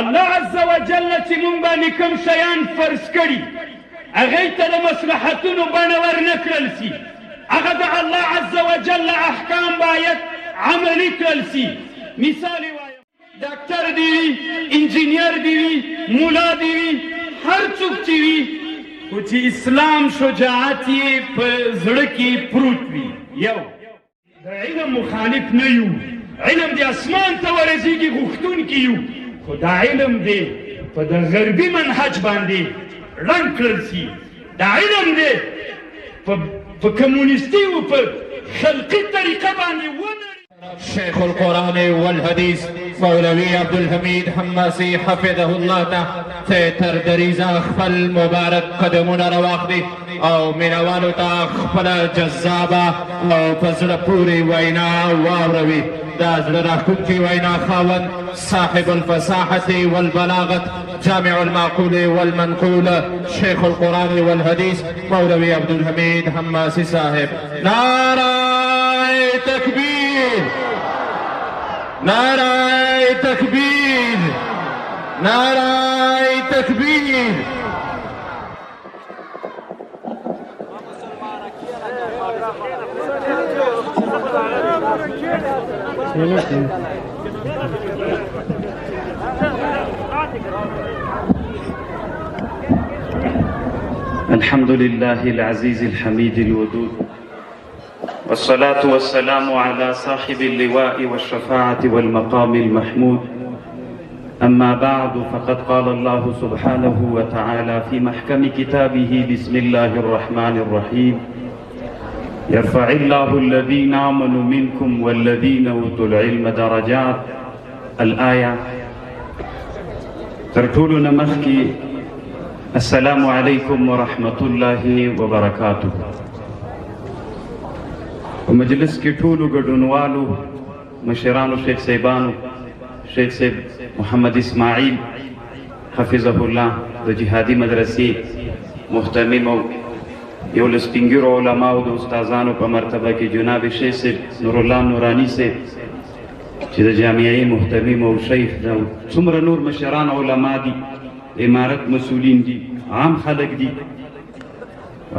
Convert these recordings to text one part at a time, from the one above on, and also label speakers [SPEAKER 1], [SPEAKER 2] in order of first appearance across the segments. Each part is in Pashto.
[SPEAKER 1] الله عز وجل چې مونږ باندې کوم شیان فرض کړي هغې ته د مصلحتونو بڼه ورنه کړل سي هغه د الله عز وجل احکام باید عملي کړل سي. مثال یې وایم ډاکټر دې وي انجینیر دې وي مولا دې وي هر څوک چې وي خو چې اسلام شجاعت یې په زړه کې پروت وي. یو د علم مخالف نه یو علم د اسمان ته ورسېږي غوښتونکي یو خو دا علم دی په د غربي منهج باندې ړنګ کړل سي دا علم دی په کمونیستي و په خلقي طریقه باندې ونړي.
[SPEAKER 2] شيخ القرآن والحديث مولوي عبد الحميد حماسي حفظه الله ته تر دریزه خپل مبارک قدمونه راواخلي او مینوالو ته خپله جذابه او په زړه پورې وینا واوروي. دا زړه راښکونکې وینا خاوند صاحب الفصاحة والبلاغة جامع المعقول والمنقول شيخ القرآن والحديث مولوي عبد الحميد حماسي صاحب. نعرہ تکبیر نعرہ تکبیر نعرہ تکبیر.
[SPEAKER 1] الحمد لله العزيز الحميد الودود والصلاة والسلام على صاحب اللواء والشفاعة والمقام المحمود. أما بعد فقد قال الله سبحانه وتعالى في محكم كتابه بسم الله الرحمن الرحيم يرفع الله الذين آمنوا منكم والذين أوتوا العلم درجات. الآية ترتولنا مخكي السلام عليكم ورحمة الله وبركاته. په مجلس کې ټولو ګډونوالو مشرانو شیخ صاحبانو شیخ صاحب محمد اسماعیل حفظه الله د جهادي مدرسې محتمم او یو له سپین ږیرو علماو د استادانو په مرتبه کې جناب شیخ صاحب نور الله نوراني صاحب چې د جامعې محتمم او شیخ څومره نور مشران علما دي امارت مسؤلین دي عام خلک دي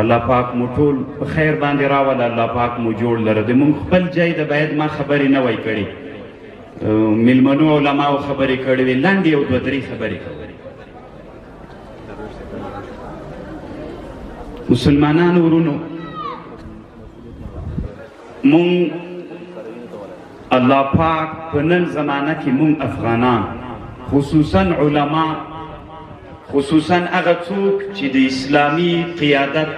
[SPEAKER 1] الله پاک مو ټول په خیر باندې راوله الله پاک مو جوړ لره د مونږ خپل ځای د باید ما خبرې نه وای کړې میلمنو علماو خبرې کړې وې لنډې یو دوه درې خبرې مسلمانانو ورونو مونږ الله پاک په نن زمانه کې مونږ افغانان خصوصا علما خصوصا هغه څوک چې د اسلامي قیادت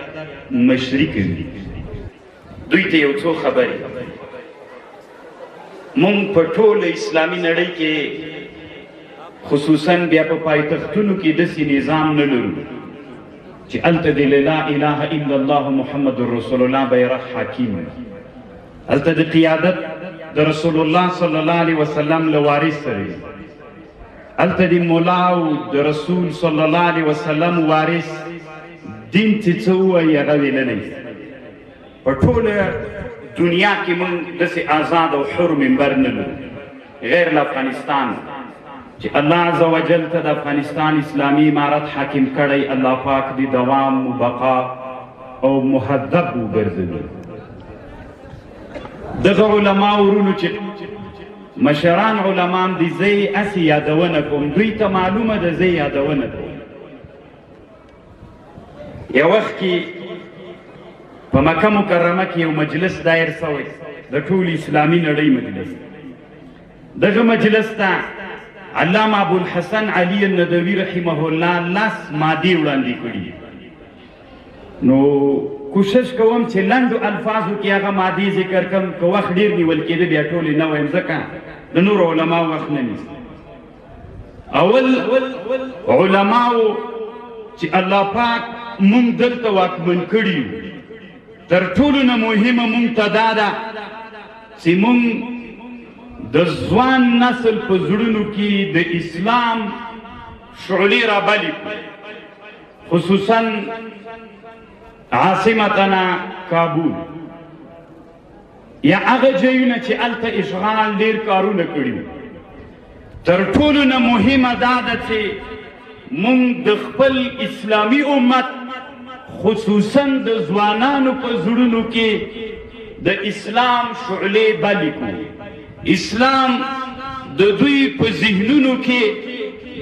[SPEAKER 1] مشري کوي دوی ته یو څو خبرې مونږ په ټوله اسلامي نړۍ کې خصوصا بیا په پایتختونو کې داسې نظام نه لرو چې هلته د لا اله الا الله محمد رسول الله بیرغ حاکم هلته د قیادت د رسول الله صلی الله علیه وسلم له وارث سره هلته د مولا او د رسول صلی الله علیه وسلم وارث دین چې څه ووایي هغه ویلی په ټوله دنیا کې موږ داسې آزاد او حر منبر نه لرو غیر له افغانستان چې الله عز وجل ته د افغانستان اسلامي امارت حاکم کړی الله پاک د دوام بقا او مهذب وګرځوي. دغه علما ورونو چې مشران علمان دي زه یې هسې یادونه کوم دوی ته معلومه ده زه یادونه کوم. یو وخت کې په مکه مکرمه کې یو مجلس دایر سوی د ټول اسلامي نړۍ مجلس. دغه مجلس ته علامه ابوالحسن علي الندوي رحمه الله 10 مادې وړاندې کړي. نو کوشش کوم چې لنډو الفاظو کې هغه مادې ذکر کړم که وخت ډېر نیول کېده بیا ټولې نه وایم ځکه د نورو علماو وخت نه نیسي. اول علماو چې الله پاک مونږ دلته واکمن کړي تر ټولو نه مهمه مونږ ته دا ده چې مونږ د ځوان نسل په زړونو کې د اسلام شعلې رابلې کړو خصوصا عاصمتنا کابل یا هغه ځایونه چې هلته اشغال ډېر کارونه کړي تر ټولو نه مهمه دا ده چې موږ د خپل اسلامي امت خصوصا د ځوانانو په زړونو کې د اسلام شعلې بلې کړو. اسلام د دوی په ذهنونو کې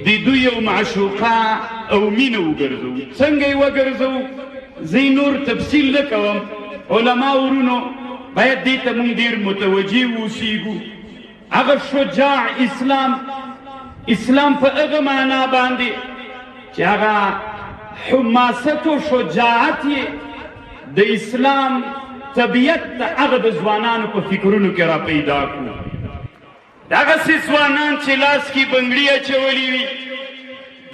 [SPEAKER 1] د دوی یو معشوقه او مینه وګرځو. څنګه یې وګرځو زه نور تفصیل نه کوم. علما ورونو باید دې ته موږ ډېر متوجه واوسېږو. هغه شجاع اسلام په هغه معنا باندې چې هغه حماست و شجاعت یې د اسلام طبیعت ته هغه د ځوانانو په فکرونو کې را پیدا کړو. دغسې ځوانان چې لاس کې بنګړي اچولي وي،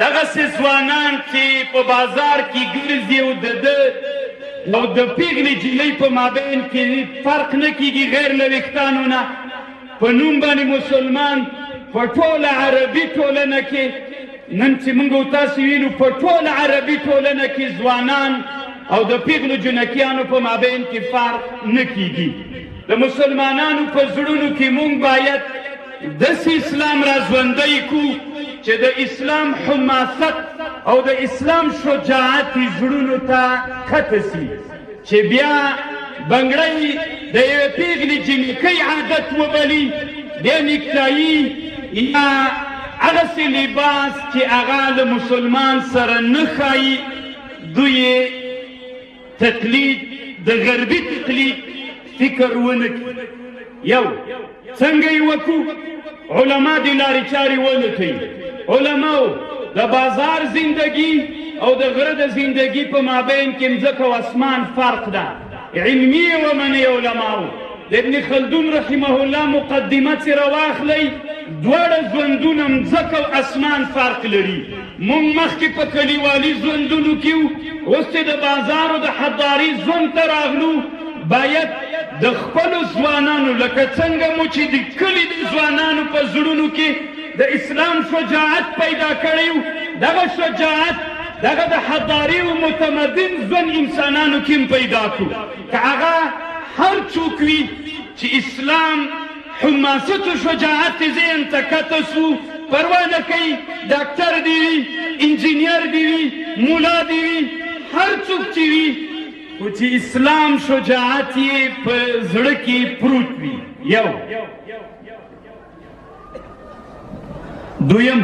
[SPEAKER 1] دغسې ځوانان چې په بازار کې ګرځي او د پیغلې جلۍ په مابین کې فرق نه کېږي غیر له ویښتانو نه، په نوم باندې مسلمان په ټوله عربي ټولنه کې نن چې موږ او تاسو وینو په ټوله عربي ټولنه کې ځوانان او د پیغلو جنکیانو په مابین کې فرق نه کېږي. د مسلمانانو په زړونو کې موږ باید داسې اسلام را ژوندی کړو چې د اسلام حماست او د اسلام شجاعت زړونو ته ښکته سي، چې بیا بنګړی د یوې پیغلې جنکۍ عادت وبلي، بیا نیکتایي یا هغسې لباس چې هغه له مسلمان سره نه ښایي، دوی تقلید د غربي تقلید فکر ونه کړي. یو څنګه یې وکړو؟ علما د لارې چارې ولټوي. علماو د بازار زندگی او د غره د زندگی په مابین کې مځکه او اسمان فرق ده. علمي ومني علماو د ابن خلدون رحمه الله مقدمه چې راواخلئ، دواړه ژوندونه مځکه او اسمان فرق لري. موږ مخکې په کلیوالي ژوندونو کې وو، اوس چې د بازار او د حضاري ژوند ته راغلو، باید د خپلو ځوانانو لکه څنګه مو چې د کلي د ځوانانو په زړونو کې د اسلام شجاعت پیدا کړی و، دغه شجاعت دغه د حضاري او متمدن ژوند انسانانو کې هم پیدا کړو. که هغه هر څوک وي چې اسلام حماست و شجاعت ذهن ته کته سو، پروا نه کوي ډاکټر دی وي، انجینیر دی وي، مولا دی وي، هر څوک چې وي، خو چې اسلام شجاعت یې په زړه کې پروت وي. یو دویم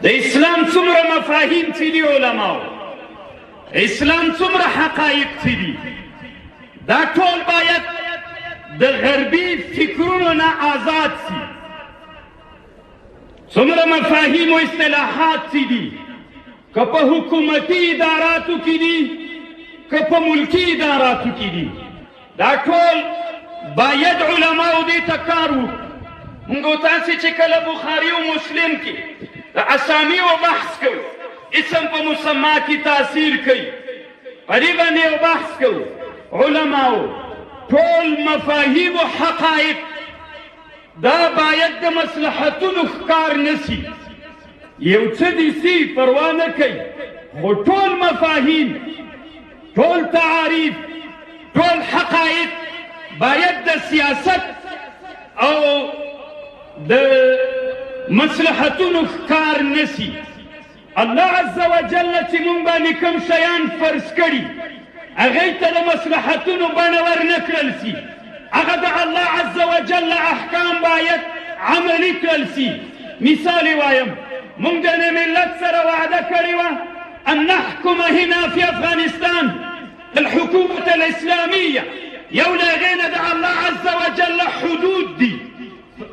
[SPEAKER 1] د اسلام څومره مفاهیم چې دي علماو، اسلام څومره حقایق چې دي، دا ټول باید د غربي فکرونو نه آزاد سي. څومره مفاهیم و اصطلاحات چې دي، که په حکومتي اداراتو کې دي که په ملکي اداراتو کې دي، دا ټول باید علماو دې ته کار وکړو. موږ او تاسې چې کله بخاري او مسلم کې د اسامیو بحث کوو، اسم په مسما کې تاثیر کوي، په دې باندې یو بحث کوو. علماو ټول مفاهیم و حقایق دا باید د مصلحتونو ښکار نه سي. یو څه دې سي پروا نه کوي، خو ټول مفاهیم، ټول تعاریف، ټول حقایق باید د سیاست او د مصلحتونو ښکار نه سي. الله عز وجل چې موږ باندې کوم شیان فرض کړي، هغې ته د مصلحتونو بڼه ورنه کړل سي. هغه د الله عز وجل احکام باید عملي کړل سي. مثال یې وایم، موږ د ملت سره وعده کړې وه ان نحكم هنا في افغانستان الحكومة الإسلامية. يولا غينا دع الله عز وجل حدود دي،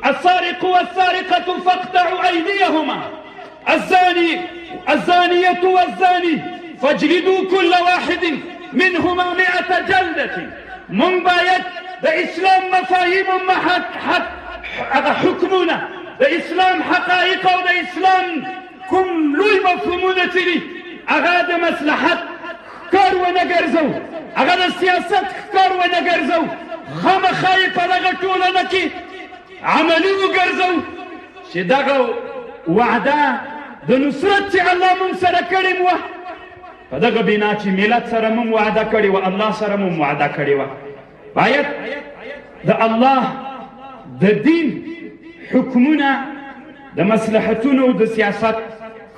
[SPEAKER 1] السارق والسارقة فاقطعوا أيديهما، الزانية والزاني فاجلدوا كل واحد منهما 100 جلدة. من بايد دا إسلام مفاهيم حكمنا، دا إسلام حقائق ودا إسلام كل مفهومنا تري أغاد مصلحت کار ونه ګرځو، هغه د سیاست کار ونه ګرځو، خامخا یې په دغه ټولنه کې عملي وګرځو چې دغه وعده د نصرت چې الله موږ سره کړې وه، په دغه بنا چې ملت سره موږ وعده کړې وه، الله سره موږ وعده کړې وه، باید د الله د دین حکمونه د مصلحتونو او د سیاست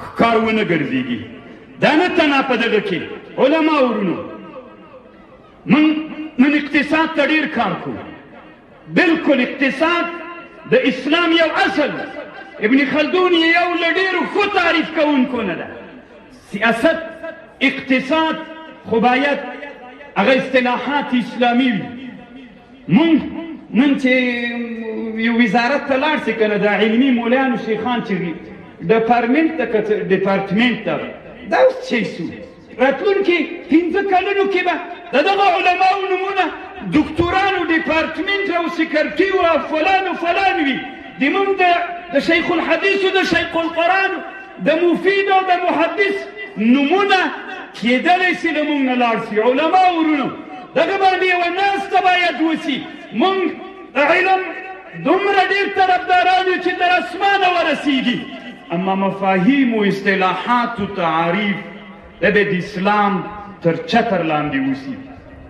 [SPEAKER 1] ښکار ونه ګرځېږي. دا نه تنها په دغه کې علما ورونو من اقتصاد ته ډېر کار کوو. بلکل اقتصاد د اسلام یو اصل، ابن خلدون یو له ډېرو ښو تعریف کوونکو نه ده. سیاست اقتصاد خو باید هغه اصطلاحات اسلامي وي. مونږ نن چې یو وزارت ته لاړ شي که نه د علمي مولیانو شیخان چې ډپارټمنټ ته که ډپارټمنټ ته دا اوس څه شو؟ راتلونکي 15 کلونو کې به د دغه علماو نومونه دکتورانو ډپارټمنټ او سکرټري او فلان وي. د مونږ د شیخ الحدیث او د شیخ القرآن د مفید او د محدث نومونه کېدلی شي له مونږ نه لاړ شي. علما ورونو دغه باندې یوه ناسته باید وشي. مونږ د علم دومره ډېر طرفداران یو چې تر اسمانه ورسیږي، اما مفاهیم و اصطلاحات و تعاریف د اسلام تر چتر لاندې وشي.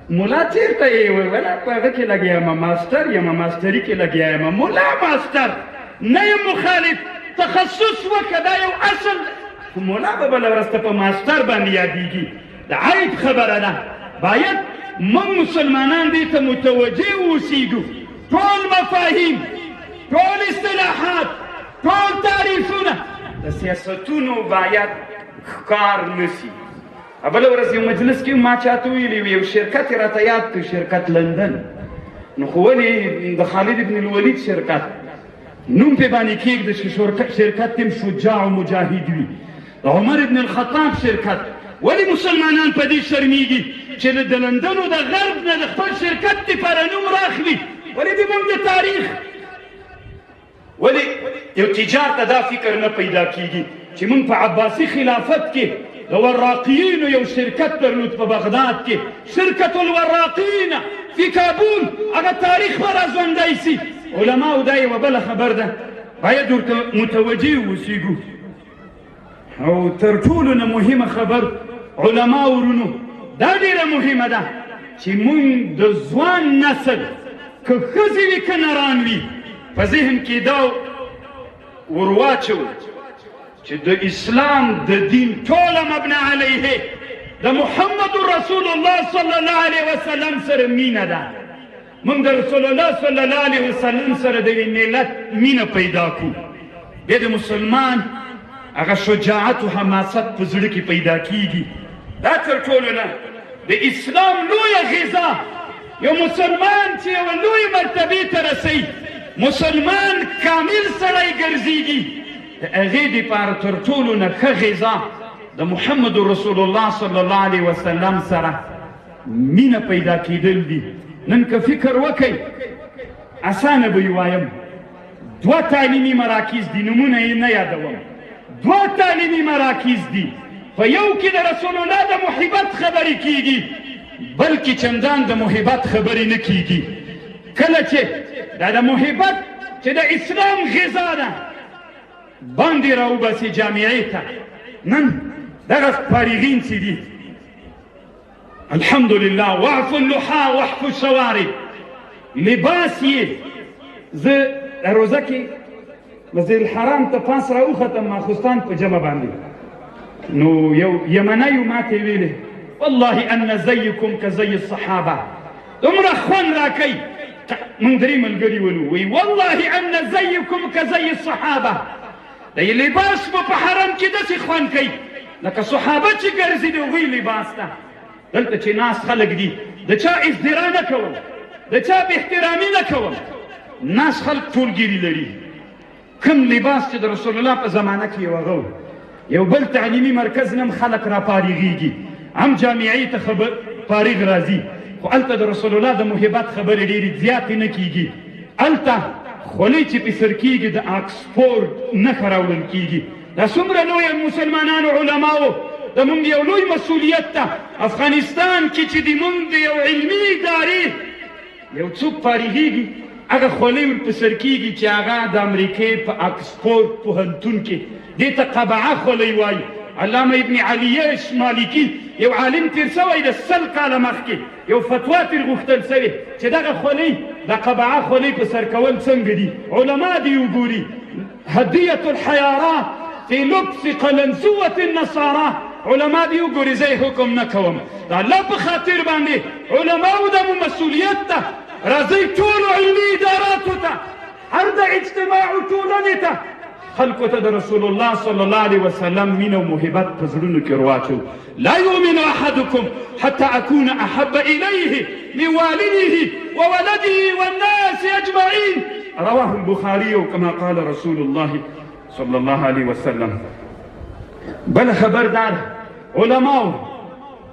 [SPEAKER 1] ملا چېرته یې ویله په هغه کې لګیا یم، ماسټر یم، ماسټري کې لګیا یم. ملا ماسټر نه یم مخالف، تخصص وکړه، دا یو اصل. مولا به بله ورځ ته په ماسټر باندې یادېږي. د عیب خبره ده. باید موږ مسلمانان دې ته متوجه اوسېږو. ټول مفاهیم، ټول اصطلاحات، ټول تعریفونه د سیاستونو باید ښکار نه شي. بله ورځ یو مجلس کې ما چاته ویلي وي، یو شرکت یې راته یاد کړ، شرکت لندن. نو خو ولې د خالد بن الولید شرکت نوم پې باندې کېږده چې شرکت تیم شجاع و مجاهد وي. د عمر بن الخطاب شرکت ولې مسلمانان په دې شرمېږي چې د لندن او د غرب نه د خپل شرکت دپاره نوم راخلي؟ ولې د موږ د تاریخ ولې یو تجار ته دا فکر نه پیدا کېږي چې موږ په عباسي خلافت کې د وراقیینو یو شرکت درلود په بغداد کې، شرکت الوراقیین فی کابل. هغه تاریخ به راژوندی سي. علماو دا یوه بله خبر ده، باید ورته متوجه اوسېږو. او تر ټولو نه مهمه خبر علما ورونو دا ډېره مهمه ده چې مونږ د ځوان نسل که ښځې وي که نران وي په ذهن کې دا ورواچو چې د اسلام د دین ټوله مبنا علیه د محمد رسول الله صلی الله علیه وسلم سره مینه ده. مونږ د رسول الله صلی الله علیه وسلم سره د یوې ملت مینه پیدا کړو. بیا د مسلمان هغه شجاعت و حماست په زړه کې پیدا کېږي. دا تر ټولو نه د اسلام لویه غذا یو مسلمان چې یوه لویې مرتبې ته رسوي، مسلمان کامل سړی ګرځېږي، د هغې دپاره تر ټولو نه ښه غذا د محمد رسول الله صلی الله علیه وسلم سره مینه پیدا کېدل دي. نن که فکر وکئ اسانه به یې وایم، 2 تعلیمي مراکز دي، نومونه یې نه یادوم. 2 تعلیمي مراکز دي. په یو کې د رسول الله د محبت خبرې کېږي، بلکې چندان د محبت خبرې نه کېږي. کله چې دا د محبت چې د اسلام غذا ده باندې راوباسي جامعې ته، نن دغه فارغین چې دي الحمدلله وعفو اللحا وحفو الشوارب لباس یې زه روزه کې مسجد الحرام ته پاس راوختم ماخوستان په جمع باندې، نو یو یمنی ماته ویلې والله ان زیکم کزی الصحابه، دومره خوند راکوي. موږ 3 ملګري ولو، وی والله ان زیکم کزی الصحابه، د لباس په حرم کې داسې خوند کوي لکه صحابه چې ګرځي د هغوی لباس ته. دلته چې ناس خلک دي د چا ازدرا نه کوم، د چا بې احترامي نه کوم، ناس خلک ټولګیري لري. کوم لباس چې د رسول الله په زمانه کې یو هغه یو بل تعلیمي مرکز نه هم خلک را فارغېږي، هم جامعې ته فارغ راځي، خو هلته د رسول الله د محبت خبرې ډېرې زیاتې نه کېږي. هلته خولۍ چې پې سر کېږي د آکسفورډ نښه راوړل کېږي. دا څومره لویه مسلمانانو علماو د مونږ یو لوی مسؤلیت ده. افغانستان کې چې د مونږ د یو علمي ادارې یو څوک فارغېږي، هغه خولۍ ورپه سر کېږي چې هغه د امریکې په آکسفورډ پوهنتون کې دې ته قبعه خولۍ وایي. علامه ابن علیش مالکي یو عالم تیر سوی د 100 کاله مخکې یو فتوا ترې غوښتل سوې چې دغه خولۍ د قبعه خولۍ په سر کول څنګه دي، علما دې وګوري. هدية الحيارى في لبس قلنسوة النصارى. علماء دي وګوري زي حکم نکوم دا الله په خاطر باندې علماء د مسؤلیت ته راځي ټول علمي اداراتو ته هر د اجتماع ټولنې ته خلقو ته د رسول الله صلی الله علیه وسلم مینه او محبت په زړونو کې ورواچو. لا یؤمن احدکم حتى اكون احب الیه من والده وولده والناس اجمعین. رواه البخاري كما قال رسول الله صلى الله عليه وسلم. بل خبردار علماء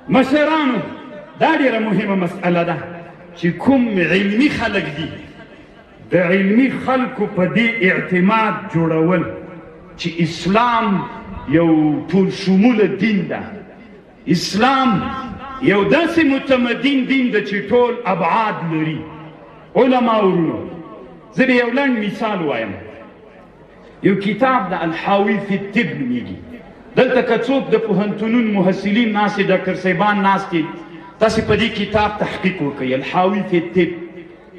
[SPEAKER 1] مشرانو دا ډیره مهمه مسأله ده چې کوم علمي خلق دي د علمي خلقو په دې اعتماد جوړول چې اسلام یو ټول شموله دین ده. اسلام یو داسې متمدن دین ده چې ټول ابعاد لري. علماء ورونو زه به یو لنډ مثال وایم. یو کتاب د الحاوی فی الطب نومیږي. دلته که څوک د پوهنتونون محصلین ناست دي ډاکټر صاحبان ناست دي تاسې په دې کتاب تحقیق وکړئ. الحاوی فی الطب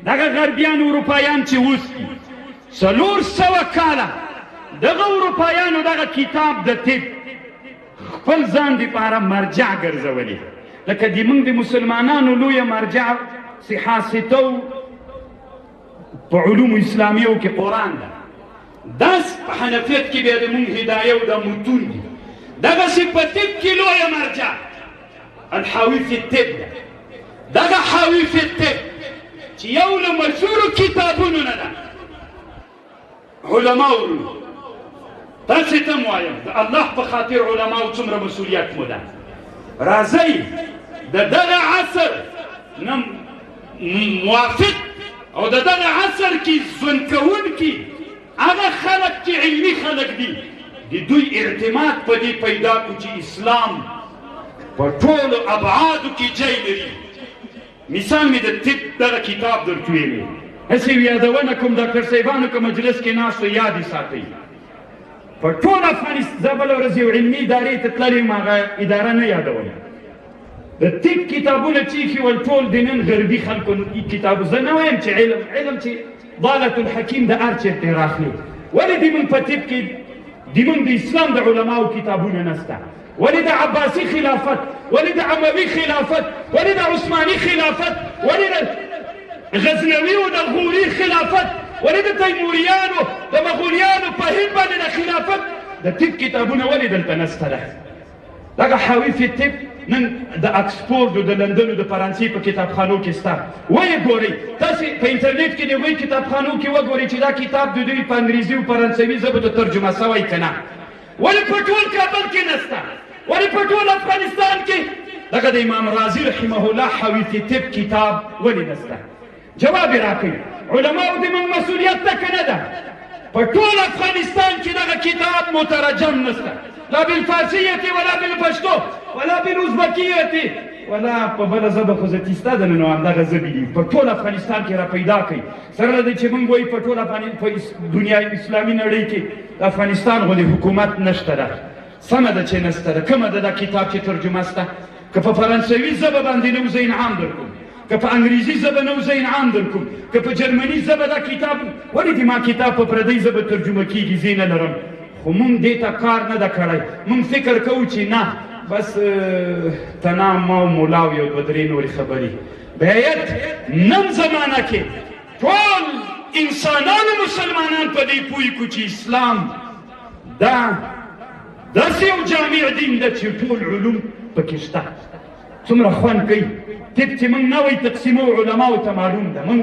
[SPEAKER 1] دغه غربیان اروپایان چې اوس دي 400 کاله دغه اروپایانو دغه کتاب د طب خپل ځان دپاره مرجع ګرځولې. لکه د موږ د مسلمانانو لویه مرجع صحاستو په علومو اسلامیو کې قرآن ده. داس په حنفیت کې بیا د موږ هدایه او د متون دي. دغسې په طب کې لویه مرجع الحاوی فی الطب ده. دغه حاوی فی الطب چې یو له مشهورو کتابونو نه ده. علماو ورونو تاسې ته م وایم د الله په خاطر علماو څومره مسؤلیت مو ده. راځئ د دغه عصر نه موافق او د دغه عصر کې ژوند کوونکي هغه خلق چې علمي خلق دي د دوی اعتماد په دې پیدا کړو چې اسلام په ټولو ابعادو کې ځای لري. مثال مې د طب دغه کتاب درته ویلی. هسې یادونه کوم ډاکټر صاحبانو که مجلس کې ناست و یاد یې ساتئ. په ټول افغانستان زه بله ورځ یو علمي ادارې ته تللی یم هغه اداره نه یادوله. د طب کتابونه چې ایښي ول ټول د نن غربي خلکو کتاب. زه نه وایم چې علم چې ضالة الحکیم د هر چېرته راخلي. ولې د موږ په طب کې د موږ د اسلام د علماو کتابونه نسته؟ ولې د عباسي خلافت، ولې د عموي خلافت، ولې د عثماني خلافت، ولې د غزنوي او د غوري خلافت، ولې د تیموریانو د مغولیانو په هند باندې د خلافت د طب کتابونه ولې دلته نسته ده؟ دغه حاوی فی الطب نن د اکسفورد او د لندن او د فرانسې په کتابخانو کې شته. ویې ګورئ تاسې په انټرنیټ کې د هغوی کتابخانو کې وګورئ چې دا کتاب د دوی په انګریزي او فرانسوي ژبو ته ترجمه سوی که نه. ولې په ټول کابل کې نسته؟ ولې په ټول افغانستان کې دغه د امام رازي رحمه الله حاوی فی الطب کتاب ولې نسته؟ جواب یې راکوئ. علماو د موږ مسؤلیت ده که نه ده؟ په ټول افغانستان کې دغه کتاب مترجم نسته. لا بالفارسیة ولا بالپشتو ولا بالازبکیة ولا په بله ژبه خو زه تیسته ده نو همدغه ژبې دي. په ټول افغانستان کې را پیدا کړئ. سره له دې چې موږ وایو په ټول دنیا اسلامي نړۍ کې د افغانستان غوندې حکومت نشته ده. سمه ده چې نشته ده. کومه ده دا کتاب چې ترجمه شته؟ که په فرانسوي ژبه باندې نه وو زه انعام درکوم، که په انګریزي ژبه نه وو زه انعام درکوم، که په جرمني ژبه دا کتاب. ولې دې ما کتاب په پردۍ ژبه ترجمه کېږي زه نه لرم؟ خو مونږ دې ته کار نه ده کړی. مونږ فکر کوو چې نه بس تنا ما او مولا او یو دوه درې نورې خبرې. باید نن زمانه کې ټول انسانانو مسلمانان په دې پوه کړو چې اسلام دا داسې یو جامع دین ده چې ټول علوم پکې شته. څومره خوند کوي. طب چې موږ نوی تقسیمو علماو ته معلوم ده. موږ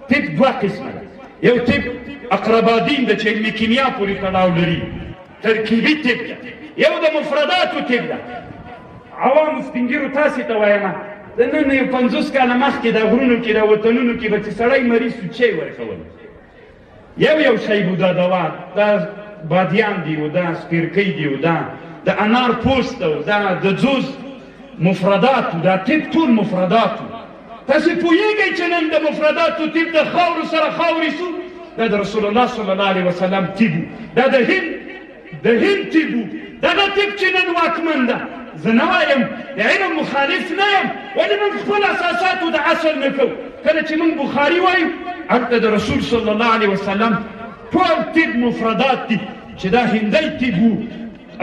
[SPEAKER 1] طب دوه قسمه ده. یو طب اقربادین ده چې علمي کیمیا پورې تړاو لري، ترکیبي طب ده. یو د مفرداتو طب ده. عوامو سپین ږیرو تاسې ته وایم د نن یو 50 کاله مخکې د غرونو کې د وطنونو کې به چې سړی مریض شو چای ورکول. یو شی بو دا دوا، دا بادیان دی و دا سپیرکۍ دی و دا د انار پوست و دا د جوز مفرداتو، دا طب ټول مفرداتو. تاسې پوهېږئ چې نن د مفرداتو طب د خاورو سره خاورې شو؟ دا د رسول الله صلی الله علیه وسلم طب و. دا د هند طب و. دغه طب چې نن واکمن ده. زه نه وایم د علم مخالف نه یم، ولې موږ خپل اساساتو د عصر نه کوو. کله چې موږ بخاري وایو هلته د رسول صلی الله علیه وسلم ټول طب مفردات دي چې دا هندی طب وو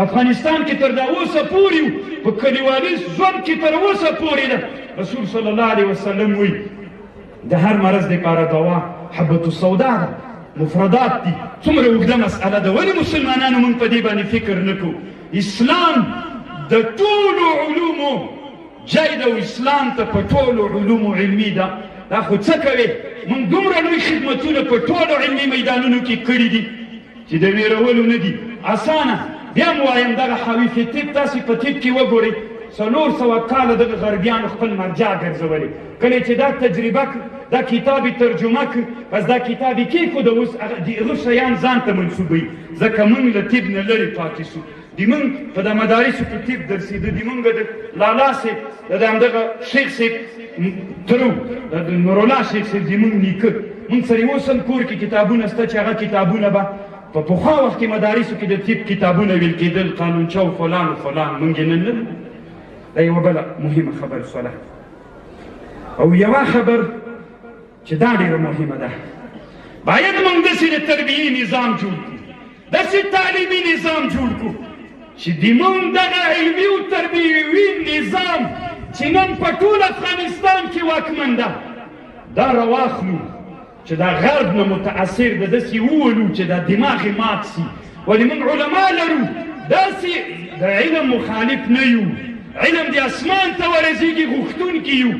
[SPEAKER 1] افغانستان کې تر دا اوسه پورې وو په کلیوالي ژوند کې تر اوسه پورې ده رسول صلی الله علیه وسلم وایي د هر مرض دپاره دوا حبة السودا ده مفردات دي څومره اوږده مسأله ده ولې مسلمانانو موږ په دې باندې فکر نه کوو اسلام د ټولو علومو جای ده او اسلام ته په ټولو علومو علمي ده دا خو څه کوې موږ دومره لوی خدمتونه په ټولو علمي میدانونو کې کړي دي چې د ویرولو نه دي اسانه بیا م وایم دغه حاوي فی طب تاسې په طب کې وګورئ 400 کاله دغه غربیانو خپل مرجع ګرځولې کله چې دا تجربه دا کتاب یې ترجمه کړ پس دا کتاب یې کېښوده اوس هغه شیان ځان ته منسوبوي ځکه موږ له طب نه لرې پاتې سو د موږ په د مدارسو کې طب درسېده د موږ د لالا صاحب د همدغه شیخ صاحب ترو د نورالله شیخ صاحب زموږ نیکه موږ سره اوس هم کور کې کتابونه شته چې هغه کتابونه به په پخوا وخت کې مدارسو کې د طب کتابونه ویل کېدل قانونچه و فلان و فلان موږ یې نن لرو دا یوه بله مهمه خبر شوله او یوه خبر چې دا ډېره مهمه ده باید موږ داسې د تربیې نظام جوړ کړو داسې تعلیمي نظام جوړ کړو چې د موږ دغه علمي او تربیوي نظام چې نن په ټول افغانستان کې واکمن ده دا راواخلو چې دا غرب نه متاثر ده داسې وولو چې دا دماغ یې مات سي ولې موږ علما لرو داسې د علم مخالف نه یو علم د اسمان ته ورسېږي غوښتونکي یو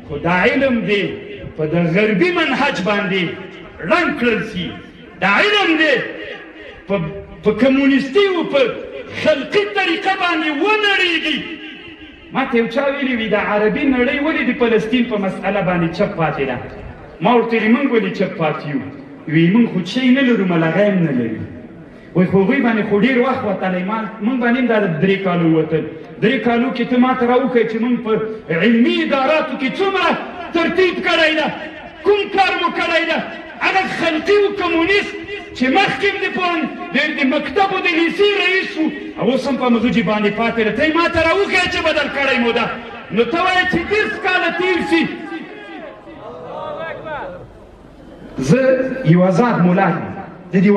[SPEAKER 1] خو دا علم دی په د غربي منهج باندې رنګ کړل سي دا علم دی په کمونیستي او په خلقي طریقه باندې ونړېږي ما ته یو چا ویلي وي د عربي نړۍ ولې د فلسطین په مسئله باندې چپ پاتې ده ما ورته ویلي موږ ولې چپ پاتې یو وی موږ خو شی نه لرو ملغه هم نه لرو وایي خو هغوی باندې خو ډېر وخت وتلی موږ باندې هم دا د 3 کالو وتل 3 کالو کې ته ما ته راوښیې چې موږ په علمي اداراتو کې څومره ترتیب کړی ده کوم کار مو کړی ده هغه خلقي و کمونیست چې مخکې د مکتب او د لیسې رئیس و او اوس هم په مغجې باندې پاتې ده ته یې ما ته راوښیې چې بدل کړی مو ده نو ته وایې چې 10 کاله تېر شي زه یو آزاد ملا یم د دې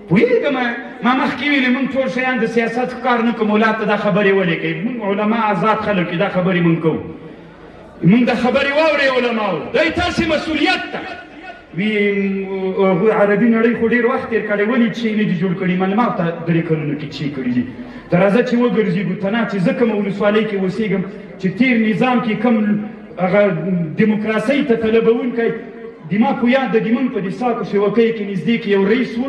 [SPEAKER 1] پوهېږم ما مخکې ویلې موږ ټول شیان د سیاست ښکار نه کوو ملا ته دا خبرې ولې کوي موږ علما آزاد خلک دا خبرې موږ کوو موږ دا خبرې واورئ علماو دا تاسې مسؤلیت ده وی عربي نړۍ خو ډېر وخت تېر کړی ولې چې نه دي جوړ کړي معلومه ته 3 کلونو کې چې کړي دي ته راځه چې وګرځېږو ته نه چې زه کومه ولسوالۍ کې اوسېږم چې تېر نظام کې کوم هغه دیموکراسۍ ته طلبوونکی دما په یاد د دمنګ په د ساکو شوکۍ کې نږدې کې یو رئیس و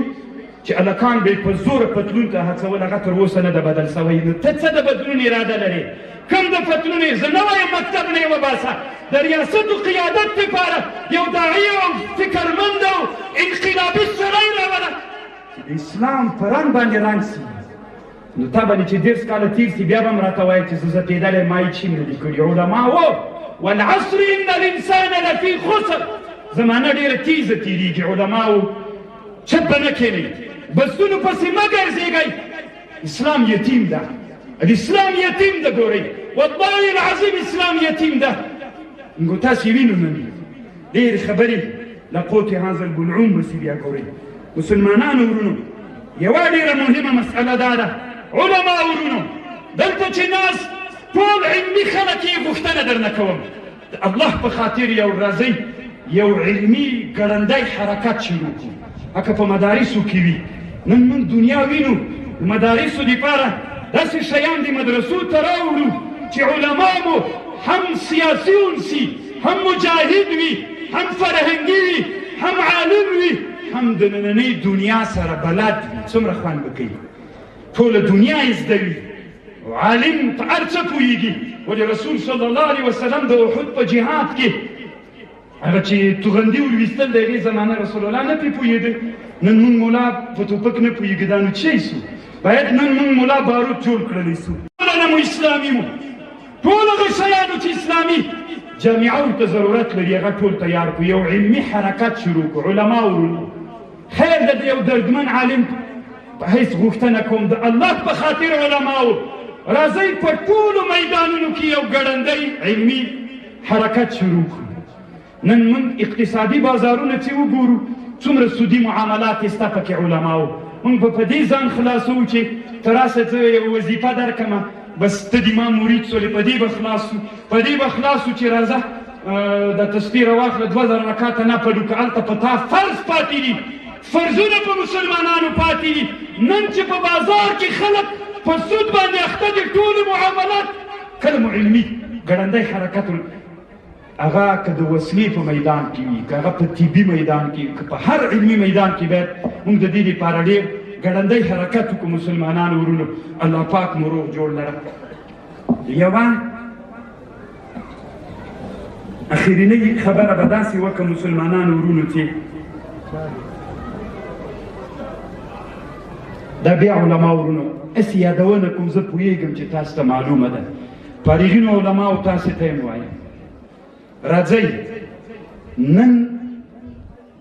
[SPEAKER 1] چې هلکان به یې په زوره پتلون ته هڅول هغه تر اوسه نه ده بدل سوی نو ته څه د بدلون اراده لرې کم د پتلون یې زه نه وایم مکتب نه یې وباسه د ریاست و قیادت دپاره یو داعي او فکرمند او انقلابي سړی راوله چې د اسلام په رنګ باندې رنګ سي نو تا باندې چې 10 کاله تېر سي بیا به هم راته وایي چې زه زتېدلی ما یې چی نه دي کړي علما و والعصر ان الانسان لفي خسر زمانه ډېره تیزه تېرېږي علماو چپ به نه کښېنئ بسونو پسې مه ګرځېږئ اسلام یتیم ده الاسلام یتیم ده ګورئ والله العظیم اسلام یتیم ده نو تاسې وینو نن ډېرې خبرې لقوت هذا البلعوم بسې بیا ګورئ مسلمانانو ورونو یوه ډېره مهمه مسئله دا ده علما ورونو دلته چې ناست ټول علمي خلک یې غوښتنه درنه کوم د الله په خاطر یو راځئ یو علمي ګړندی حرکت شروع کړو هکه په مدارسو کې وي نن موږ دنیا وینو د مدارسو دپاره داسې شیان د مدرسو ته راوړو چې علما مو هم سیاسیون سي هم مجاهد وي هم فرهنګي وي هم عالم وي هم د نننۍ دنیا سره بلد وي څومره خوند به کوي ټوله دنیا یې زده وي عالم په هر څه پوهېږي ولې رسول صلی الله علیه وسلم د احد په جهاد کې هغه چې توغندي ولویستل د هغې زمانه رسول الله نه پرې پوهېده نن موږ ملا په ټوپک نه پوهېږي دا نو چی سو باید نن موږ ملا بارود جوړ کړلی سو ټوله مو اسلامي مو ټول هغه شیانو چې اسلامي جامعه ورته ضرورت لري هغه ټول تیار کړو یو علمي حرکت شروع کړو علما ورونو خیر د یو دردمن عالم په حیث غوښتنه کوم د الله په خاطر علماو راځئ په ټولو میدانونو کې یو ګړندی علمي حرکت شروع کړو نن موږ اقتصادي بازارونه چې وګورو څومره سودي معاملات یې ستا پکې علماو. موږ به په دې ځان خلاصوو چې ته راسه زه یوه وظیفه درکړمه بس ته د ما مرید سولې، په دې به خلاص شو، په دې به خلاص شو چې راځه د تسبیح راواخله 2000 رکعته نفل وکړه. هلته په تا فرض پاتې دي، فرضونه په مسلمانانو پاتې دي. نن چې په بازار کې خلک په سود باندې اخته دي، ټولې معاملات کله مو علمي ګړندی حرکت هغه که د وسلې په میدان کې وي، که هغه په طبي میدان کې وي، که په هر علمي میدان کې باید موږ د دې دپاره ډېر ګړندی حرکت وکړو. مسلمانانو ورونو، الله پاک مو روغ جوړ لره. یوه اخرینۍ خبره به داسې وکړه مسلمانانو ورونو چې دا بیا علما ورونو هسې یادونه کوم، زه پوهېږم چې تاسو ته معلومه ده، فارغینو علماو تاسې ته یې وایم راځئ نن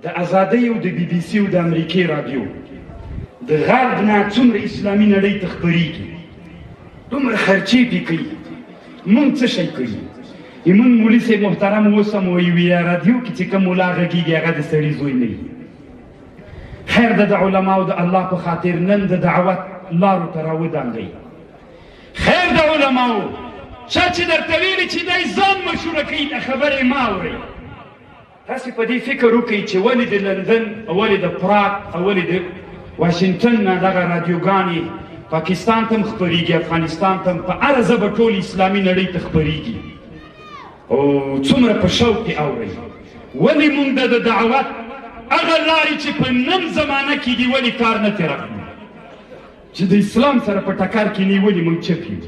[SPEAKER 1] د ازادۍ او د بي بي سي او د امریکې راډیو د غرب نه څومره اسلامي نړۍ ته خپرېږي، دومره خرچې پې کوي. موږ څه شی کوي؟ موږ مولي صاحب محترم اوس هم وایي راډیو کې چې کوم ملا غږېږي هغه د سړي زوی نه وي. خیر د علماو د الله په خاطر نن د دعوت لارو ته راودانګئ. خیر د علماو چا چې درته ویلي چې دی ځان مشهوره کوي دا خبرې مه اورئ. تاسې په دې فکر وکړئ چې ولې د لندن او ولې د پراګ او ولې د واشنګټن نه دغه راډیوګانې پاکستان ته هم خپرېږي، افغانستان ته هم، په هره ژبه ټول اسلامي نړۍ ته خپرېږي او څومره په شوق یې اورئ. ولې موږ د دعوت هغه لارې چې په نن زمانه کې دي ولې کار نه تېره کړو، چې د اسلام سره په ټکر کې نه ولې موږ چپ یو.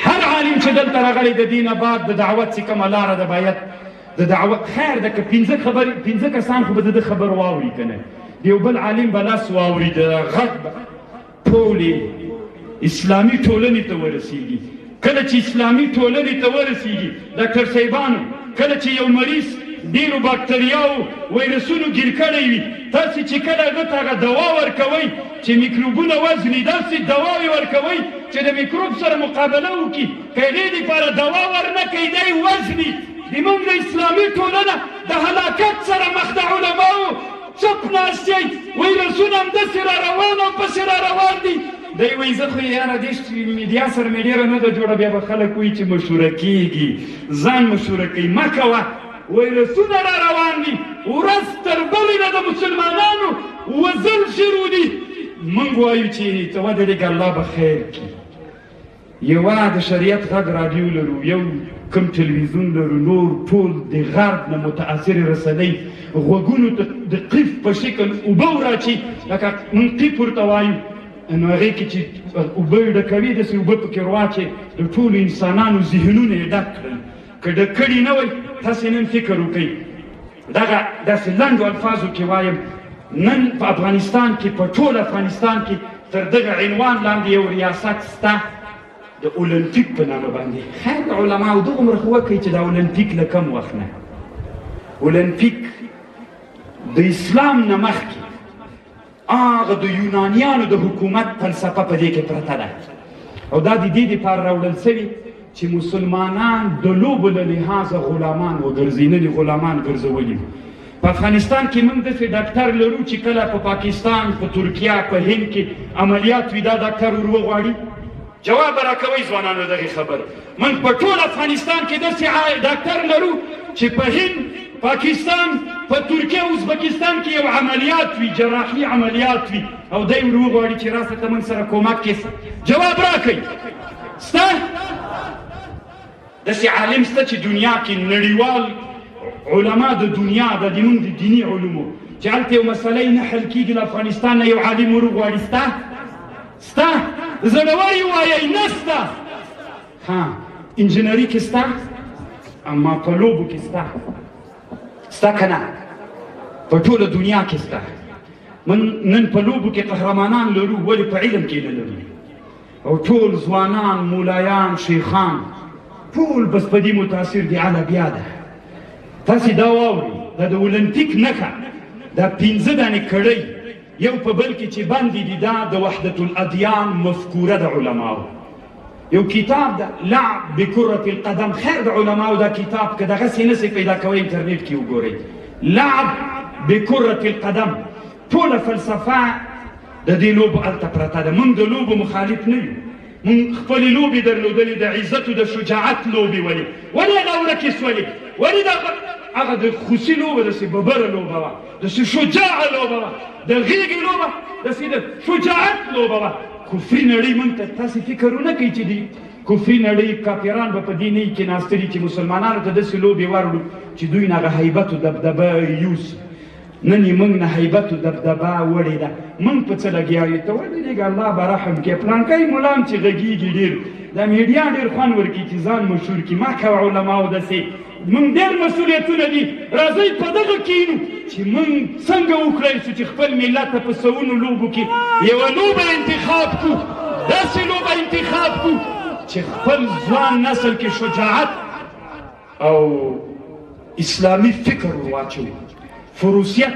[SPEAKER 1] هر عالم چې دلته راغلی د دې نه بعد د دعوت چې کومه لاره ده باید د دعوت خیر ده که پنځه کسان خو به د ده خبر واوري که نه، د یو بل عالم به لاس واوري، د غږ ټولې اسلامي ټولنې ته ورسېږي. کله چې اسلامي ټولنې ته ورسېږي ډاکټر صاحبانو، کله چې یو مریض ډېرو باکتریاوو ویرسونو ګیر کړی وي، تاسې چې کله هغه ته هغه دوا ورکوئ چې میکروبونه وزني، داسې دواوې ورکوئ چې د میکروب سره مقابله وکړي. که هغې دپاره دوا ورنه کوي دی وزني. زموږ د اسلامي ټولنه د هلاکت سره مخ د علماو چپ ناست یئ، ویرسونه همداسې را روان او پسې را روان دي. دی وایي زه خو یاره دې میډیا سره مې ډېره نه ده جوړه، بیا به خلک وایي چې مشهوره کېږي، ځان مشهوره کوي. مه کوه، ویرسونه را روان دي، ورځ تر بلې نه د مسلمانانو وژل شروع دي. موږ وایو چې ته ودرېږه الله به خیر کړي. یوه د شریعت غږ راډیو لرو، یو کوم تلویزیون لرو، نور ټول د غرب نه متاثرې رسنۍ غوږونو ته د قیف په شکل اوبه وراچي، لکه موږ قیف ورته وایو، نو هغې کې چې اوبه یې ډکوي داسې اوبه پکې ورواچې، د ټولو انسانانو ذهنونه یې ډک کړل. که ډک کړي نه وی تاسې نن فکر وکړئ. دغه داسې لنډو الفاظو کې وایم، نن په افغانستان کې، په ټول افغانستان کې تر دغه عنوان لاندې یو ریاست سته د اولمپیک په نامه باندې. خیر د علماو دغومره خو وکړئ چې د اولمپیک له کم وخت نه، اولمپیک د اسلام نه مخکې هغه د یونانیانو د حکومت فلسفه په دې کې پرته ده، او دا د دې دپاره راوړل سوي چې مسلمانان د لوبو له لحاظه غلامان وګرځي، نه دي غلامان ګرځولي. په افغانستان کې موږ داسې ډاکټر لرو چې کله په پاکستان، په ترکیه، په هند کې عملیات وي، دا ډاکټر ور وغواړي. جواب به راکوئ ځوانانو دغې خبر. موږ په ټول افغانستان کې داسې ډاکټر لرو چې په هند، پاکستان، په ترکیه، ازبکستان کې یو عملیات وي، جراحي عملیات وي، او دی ور وغواړي چې راسه ته موږ سره کومک کې. جواب راکئ. سته داسې عالم سته چې دنیا کې نړیوال علما د دنیا د زموږ د دیني علومو چې هلته یو مسله یې نه حل کېږي، له افغانستان نه یو عالم ور وغواړي؟ سته؟ سته؟ زړور یې وایئ نسته. ها انجینري کې سته، اما په لوبو کې سته. سته که نه؟ په ټوله دنیا کې سته. من نن په لوبو کې قهرمانان لرو، ولې په علم کې نه لرو؟ او ټول ځوانان، مولایان، شیخان ټول بس په دې متاثر دي. اله بیا ده تاسې دا واورئ، دا د اولمپیک نښه، دا 5 دانې کړۍ یو په بل کې چې بندې دي، دا د وحدة الادیان مفکوره د علماو. یو کتاب ده لعب بکرة القدم. خیر د علماو دا کتاب که دغسې نسئ پیدا کوئ انټرنیټ کې وګورئ، لعب بكرة القدم ټوله فلسفه د دې لوبو هلته پرته ده. موږ د لوبو مخالف نه یو، موږ خپلې لوبې درلودلې د عزت او د شجاعت لوبې. ولې هغه ورکې سولې؟ ولې هغه د خوسي لوبه داسې ببره لوبه وه، داسې شجاعه لوبه وه، د غېږې لوبه داسې د شجاعت لوبه وه. کفري نړۍ موږ ته تاسې فکر ونه کوئ چې د کفري نړۍ کافران به په دې نه کې ناستلي چې مسلمانانو ته داسې لوبې ورړو چې دوی نه هغه هیبت او دبدبه یوسي. نن یې موږ نه هیبت او دبدبه وړې ده. موږ په څه لګیا یو؟ ته ولې لږ الله به رحم کړي. پلانکی ملام چې غږېږي ډېر د میډیا ډېر خوند ورکړي چې ځان مشهور کړي. ما کوه علماو داسې موږ ډېر مسؤلیتونه دي. راځئ په دغه کښېنو چې موږ څنګه وکړی شو چې خپل ملت ته په سوونو لوبو کې یوه لوبه انتخاب کړو، داسې لوبه انتخاب کړو چې خپل ځوان نسل کې شجاعت او اسلامي فکر ورواچوو. فروسیت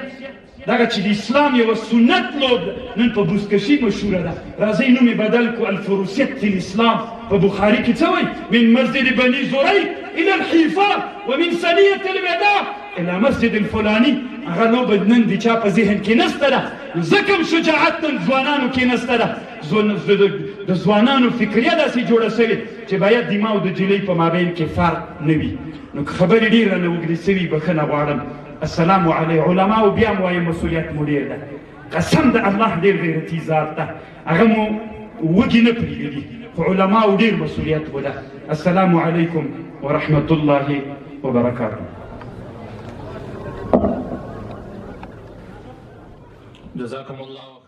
[SPEAKER 1] دغه چې د اسلام یوه سنت لوب ده، نن په بوزکشي مشهوره ده. راځئ نوم یې بدل کړو الفروسیت فی الاسلام. په بخاري کې څه وایي؟ من مسجد بني زريق الى الحیفا ومن ثنیة الوداع الى مسجد الفلاني. هغه لوبه نن د چا په ذهن کې نسته ده، ځکه هم شجاعت نن ځوانانو کې نسته ده. د ځوانانو فکریه داسې جوړه شوې چې باید د ما او د جلۍ په مابین کې فرق نه وي. نو که خبرې ډېر رانه اوږدې سوي بښنه غواړم. السلام علیکم. علماو بیا مو وایي مسؤلیت مو ډېر ده. قسم د الله ډېر غیرتي ذات ده، هغه مو وږي نه پرېږدي، خو علماو ډېر مسؤلیت مو ده. السلام علیکم ورحمة الله وبركاته.
[SPEAKER 2] جزاكم الله